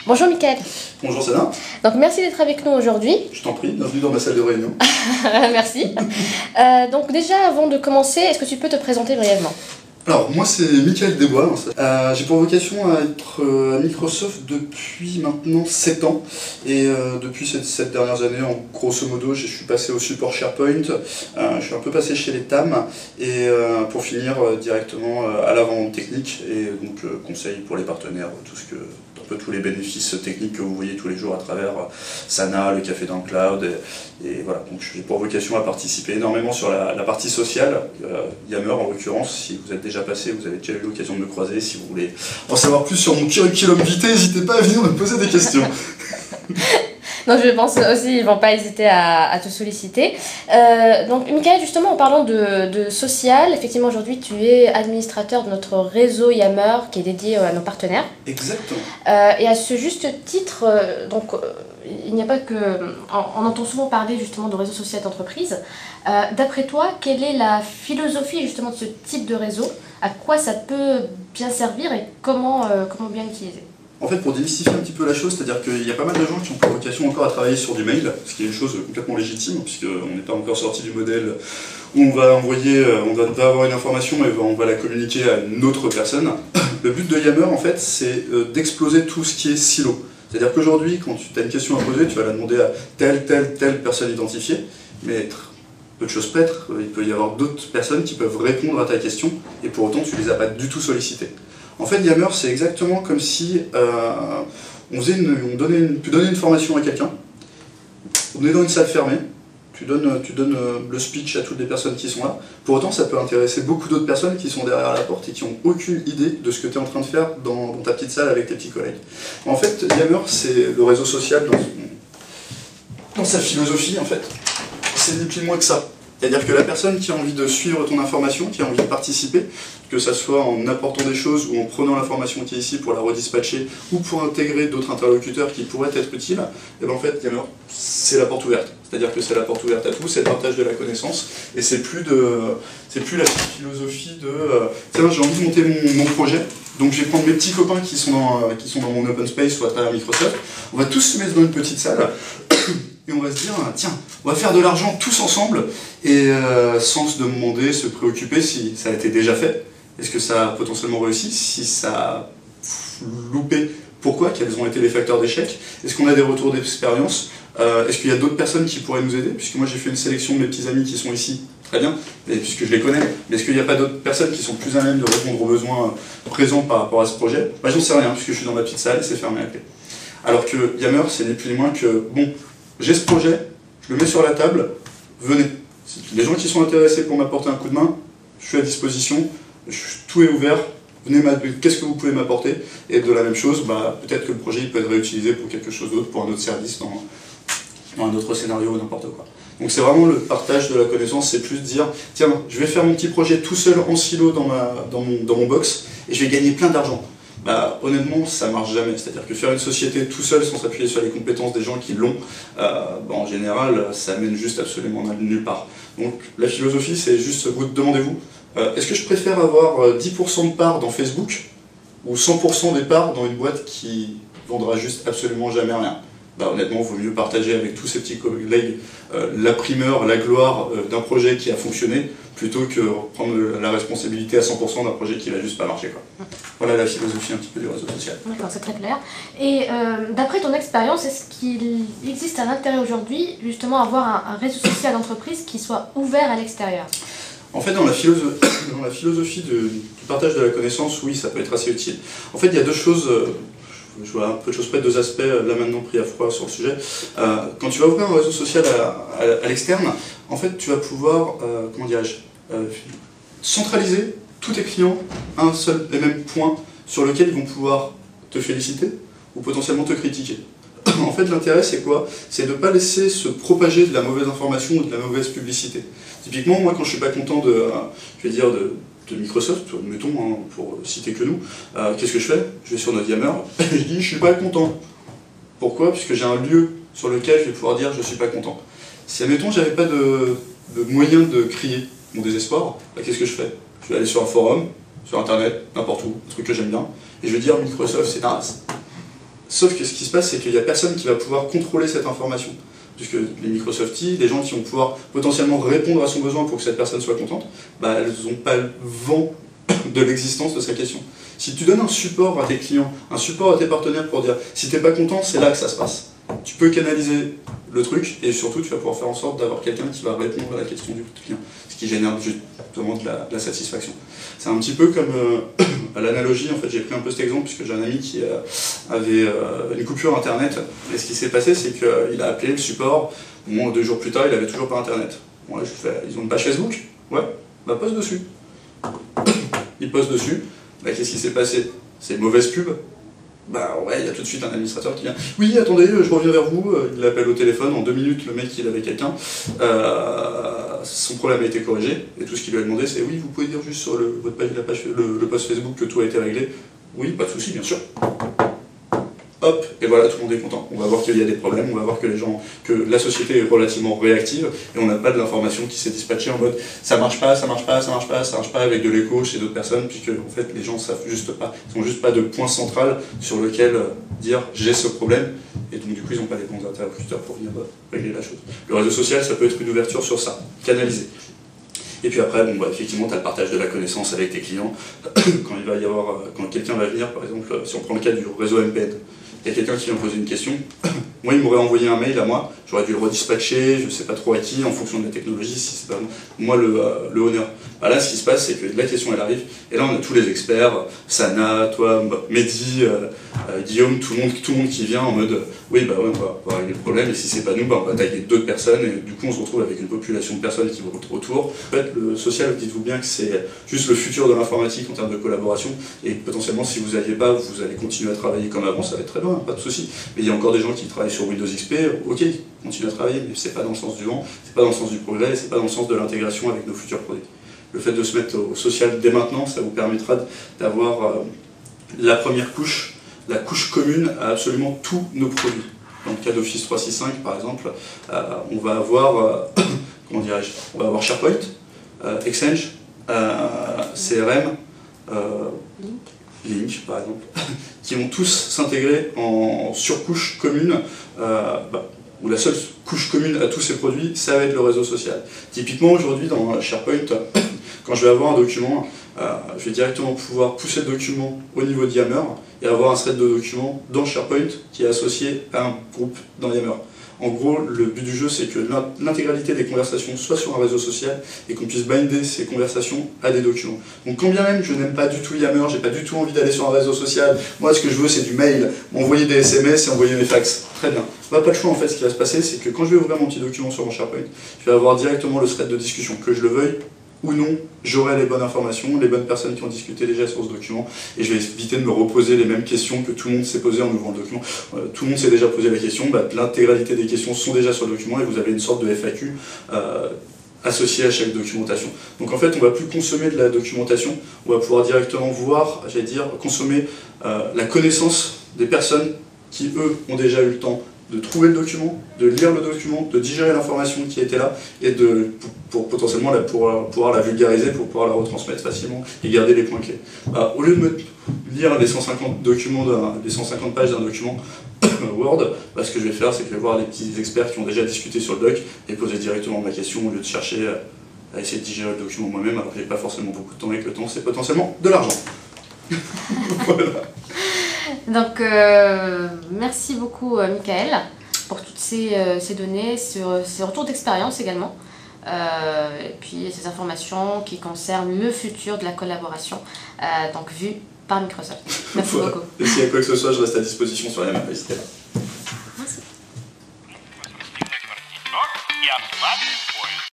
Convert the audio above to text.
Bonjour Mickaël. Bonjour Sana. Donc merci d'être avec nous aujourd'hui. Je t'en prie, bienvenue dans ma salle de réunion. Merci. Donc déjà avant de commencer, est-ce que tu peux te présenter brièvement? Alors moi c'est Mickaël Desbois. J'ai pour vocation à être à Microsoft depuis maintenant 7 ans. Et depuis ces 7 dernières années, en grosso modo, je suis passé au support SharePoint. Je suis un peu passé chez les TAM. Et pour finir directement à l'avant technique. Et donc conseil pour les partenaires, tous les bénéfices techniques que vous voyez tous les jours à travers Sana, le café dans le cloud, et voilà. Donc j'ai pour vocation à participer énormément sur la partie sociale, Yammer en l'occurrence. Si vous êtes déjà passé, vous avez déjà eu l'occasion de me croiser. Si vous voulez en savoir plus sur mon curriculum vitae, n'hésitez pas à venir me poser des questions. Non, je pense aussi ils ne vont pas hésiter à te solliciter. Donc Mickaël, justement en parlant de social, effectivement aujourd'hui tu es administrateur de notre réseau Yammer qui est dédié à nos partenaires. Exactement. Et à ce juste titre, il n'y a pas que... On entend souvent parler justement de réseau social d'entreprise. D'après toi, quelle est la philosophie justement de ce type de réseau? À quoi ça peut bien servir et comment bien l'utiliser? En fait, pour démystifier un petit peu la chose, c'est-à-dire qu'il y a pas mal de gens qui ont pour vocation encore à travailler sur du mail, ce qui est une chose complètement légitime, puisqu'on n'est pas encore sorti du modèle où on va envoyer, on va avoir une information et on va la communiquer à une autre personne. Le but de Yammer, en fait, c'est d'exploser tout ce qui est silo. C'est-à-dire qu'aujourd'hui, quand tu as une question à poser, tu vas la demander à telle personne identifiée, mais peu de choses près, il peut y avoir d'autres personnes qui peuvent répondre à ta question, et pour autant, tu les as pas du tout sollicitées. En fait, Yammer, c'est exactement comme si tu donnais une formation à quelqu'un, on est dans une salle fermée, tu donnes le speech à toutes les personnes qui sont là. Pour autant, ça peut intéresser beaucoup d'autres personnes qui sont derrière la porte et qui n'ont aucune idée de ce que tu es en train de faire dans ta petite salle avec tes petits collègues. En fait, Yammer, c'est le réseau social dans sa philosophie, en fait. C'est ni plus ni moins que ça. C'est-à-dire que la personne qui a envie de suivre ton information, qui a envie de participer, que ça soit en apportant des choses ou en prenant l'information qui est ici pour la redispatcher ou pour intégrer d'autres interlocuteurs qui pourraient être utiles, et bien en fait, Yammer, c'est la porte ouverte. C'est-à-dire que c'est la porte ouverte à tout, c'est le partage de la connaissance, et c'est plus la philosophie de tiens, j'ai envie de monter mon projet, donc je vais prendre mes petits copains qui sont dans mon open space ou à travers Microsoft, on va tous se mettre dans une petite salle. Et on va se dire, tiens, on va faire de l'argent tous ensemble, et sans se demander, se préoccuper si ça a été déjà fait, est-ce que ça a potentiellement réussi, si ça a loupé, pourquoi, quels ont été les facteurs d'échec, est-ce qu'on a des retours d'expérience, est-ce qu'il y a d'autres personnes qui pourraient nous aider, puisque moi j'ai fait une sélection de mes petits amis qui sont ici, très bien, et puisque je les connais, mais est-ce qu'il n'y a pas d'autres personnes qui sont plus à même de répondre aux besoins présents par rapport à ce projet? Moi j'en sais rien, puisque je suis dans ma petite salle et c'est fermé à clé. Alors que Yammer, c'est ni plus ni moins que, bon, j'ai ce projet, je le mets sur la table, venez. Les gens qui sont intéressés pour m'apporter un coup de main, je suis à disposition, tout est ouvert, venez, qu'est-ce que vous pouvez m'apporter? Et de la même chose, peut-être que le projet il peut être réutilisé pour quelque chose d'autre, pour un autre service, dans un autre scénario ou n'importe quoi. Donc c'est vraiment le partage de la connaissance, c'est plus de dire, tiens, je vais faire mon petit projet tout seul en silo dans mon box, et je vais gagner plein d'argent. Honnêtement, ça marche jamais. C'est-à-dire que faire une société tout seul sans s'appuyer sur les compétences des gens qui l'ont, en général, ça mène juste absolument nulle part. Donc la philosophie, c'est juste, vous demandez-vous, est-ce que je préfère avoir 10% de parts dans Facebook ou 100% des parts dans une boîte qui vendra juste absolument jamais rien? Honnêtement, il vaut mieux partager avec tous ces petits collègues la primeur, la gloire d'un projet qui a fonctionné, plutôt que prendre la responsabilité à 100% d'un projet qui va juste pas marcher, quoi. Voilà la philosophie un petit peu du réseau social. D'accord, c'est très clair. Et d'après ton expérience, est-ce qu'il existe un intérêt aujourd'hui, justement, à avoir un réseau social d'entreprise qui soit ouvert à l'extérieur? En fait, dans la philosophie du partage de la connaissance, oui, ça peut être assez utile. En fait, il y a deux choses... je vois un peu de choses près, deux aspects, là maintenant pris à froid sur le sujet. Quand tu vas ouvrir un réseau social à l'externe, en fait tu vas pouvoir, centraliser tous tes clients à un seul et même point sur lequel ils vont pouvoir te féliciter ou potentiellement te critiquer. En fait, l'intérêt, c'est quoi? C'est de ne pas laisser se propager de la mauvaise information ou de la mauvaise publicité. Typiquement, moi, quand je suis pas content de Microsoft, mettons, pour citer que nous, qu'est-ce que je fais? Je vais sur notre Yammer et je dis je suis pas content. Pourquoi? Puisque j'ai un lieu sur lequel je vais pouvoir dire je suis pas content. Si, admettons, j'avais pas de moyen de crier mon désespoir, qu'est-ce que je fais? Je vais aller sur un forum, sur internet, n'importe où, un truc que j'aime bien, et je vais dire Microsoft c'est naze. Sauf que ce qui se passe, c'est qu'il n'y a personne qui va pouvoir contrôler cette information. Puisque les Microsofties, les gens qui vont pouvoir potentiellement répondre à son besoin pour que cette personne soit contente, bah, elles n'ont pas le vent de l'existence de sa question. Si tu donnes un support à tes clients, un support à tes partenaires pour dire si tu n'es pas content, c'est là que ça se passe. Tu peux canaliser le truc et surtout tu vas pouvoir faire en sorte d'avoir quelqu'un qui va répondre à la question du client, ce qui génère justement de la satisfaction. C'est un petit peu comme à l'analogie, en fait j'ai pris un peu cet exemple puisque j'ai un ami qui avait une coupure internet et ce qui s'est passé c'est qu'il a appelé le support, bon, 2 jours plus tard il avait toujours pas internet. Bon, là, je fais, ils ont une page Facebook? Ouais, bah poste dessus. Il poste dessus, bah, qu'est-ce qui s'est passé? C'est une mauvaise pub. Bah ouais, il y a tout de suite un administrateur qui vient. Oui, attendez, je reviens vers vous. Il l'appelle au téléphone, en 2 minutes, le mec, il avait quelqu'un. Son problème a été corrigé, et tout ce qu'il lui a demandé, c'est oui, vous pouvez dire juste sur le post Facebook que tout a été réglé. Oui, pas de souci, bien sûr. Hop, et voilà, tout le monde est content. On va voir qu'il y a des problèmes, on va voir que la société est relativement réactive, et on n'a pas de l'information qui s'est dispatchée en mode ça marche pas, ça marche pas, ça marche pas, ça marche pas, avec de l'écho chez d'autres personnes, puisque en fait les gens savent juste pas, ils n'ont juste pas de point central sur lequel dire j'ai ce problème, et donc du coup ils n'ont pas les bons interlocuteurs pour venir régler la chose. Le réseau social, ça peut être une ouverture sur ça, canaliser. Et puis après, bon, bah, effectivement, tu as le partage de la connaissance avec tes clients. Quand quelqu'un va venir, par exemple, si on prend le cas du réseau MPN, il y a quelqu'un qui vient me poser une question, moi il m'aurait envoyé un mail à moi, j'aurais dû le redispatcher, je ne sais pas trop à qui, en fonction de la technologie, si c'est pas moi le honneur. Bah là, ce qui se passe, c'est que la question elle arrive, et là on a tous les experts, Sana, toi, Mehdi, Guillaume, tout le monde qui vient en mode oui, bah ouais, on va régler le problème, et si c'est pas nous, bah, on va attaquer d'autres personnes, et du coup on se retrouve avec une population de personnes qui vont autour. En fait, le social, dites-vous bien que c'est juste le futur de l'informatique en termes de collaboration, et potentiellement si vous n'alliez pas, vous allez continuer à travailler comme avant, ça va être très bien, pas de souci. Mais il y a encore des gens qui travaillent sur Windows XP, ok, continuez à travailler, mais c'est pas dans le sens du vent, c'est pas dans le sens du progrès, c'est pas dans le sens de l'intégration avec nos futurs produits. Le fait de se mettre au social dès maintenant, ça vous permettra d'avoir la première couche, la couche commune à absolument tous nos produits. Dans le cas d'Office 365, par exemple, on va avoir, comment dirais-je, on va avoir SharePoint, Exchange, CRM, Link, par exemple, qui vont tous s'intégrer en surcouche commune, où la seule couche commune à tous ces produits, ça va être le réseau social. Typiquement, aujourd'hui, dans SharePoint, quand je vais avoir un document, je vais directement pouvoir pousser le document au niveau de Yammer et avoir un thread de document dans SharePoint qui est associé à un groupe dans Yammer. En gros, le but du jeu, c'est que l'intégralité des conversations soit sur un réseau social et qu'on puisse binder ces conversations à des documents. Donc quand bien même je n'aime pas du tout Yammer, j'ai pas du tout envie d'aller sur un réseau social, moi ce que je veux c'est du mail, m'envoyer des SMS et envoyer mes fax. Très bien. Pas le choix en fait, ce qui va se passer, c'est que quand je vais ouvrir mon petit document sur mon SharePoint, je vais avoir directement le thread de discussion, que je le veuille ou non, j'aurai les bonnes informations, les bonnes personnes qui ont discuté déjà sur ce document, et je vais éviter de me reposer les mêmes questions que tout le monde s'est posé en ouvrant le document. Tout le monde s'est déjà posé la question, l'intégralité des questions sont déjà sur le document, et vous avez une sorte de FAQ associée à chaque documentation. Donc en fait, on ne va plus consommer de la documentation, on va pouvoir directement voir, j'allais dire, consommer la connaissance des personnes qui, eux, ont déjà eu le temps de trouver le document, de lire le document, de digérer l'information qui était là, et pour potentiellement pouvoir la vulgariser, pour pouvoir la retransmettre facilement et garder les points clés. Au lieu de lire les 150 pages d'un document Word, ce que je vais faire, c'est que je vais voir les petits experts qui ont déjà discuté sur le doc et poser directement ma question au lieu de chercher à essayer de digérer le document moi-même, alors que j'ai pas forcément beaucoup de temps, et que le temps, c'est potentiellement de l'argent. Voilà. Donc, merci beaucoup, Michael, pour toutes ces données, ces retours d'expérience également, et puis ces informations qui concernent le futur de la collaboration, donc vu par Microsoft. Merci beaucoup. Et s'il y a quoi que ce soit, je reste à disposition sur la même page. Merci.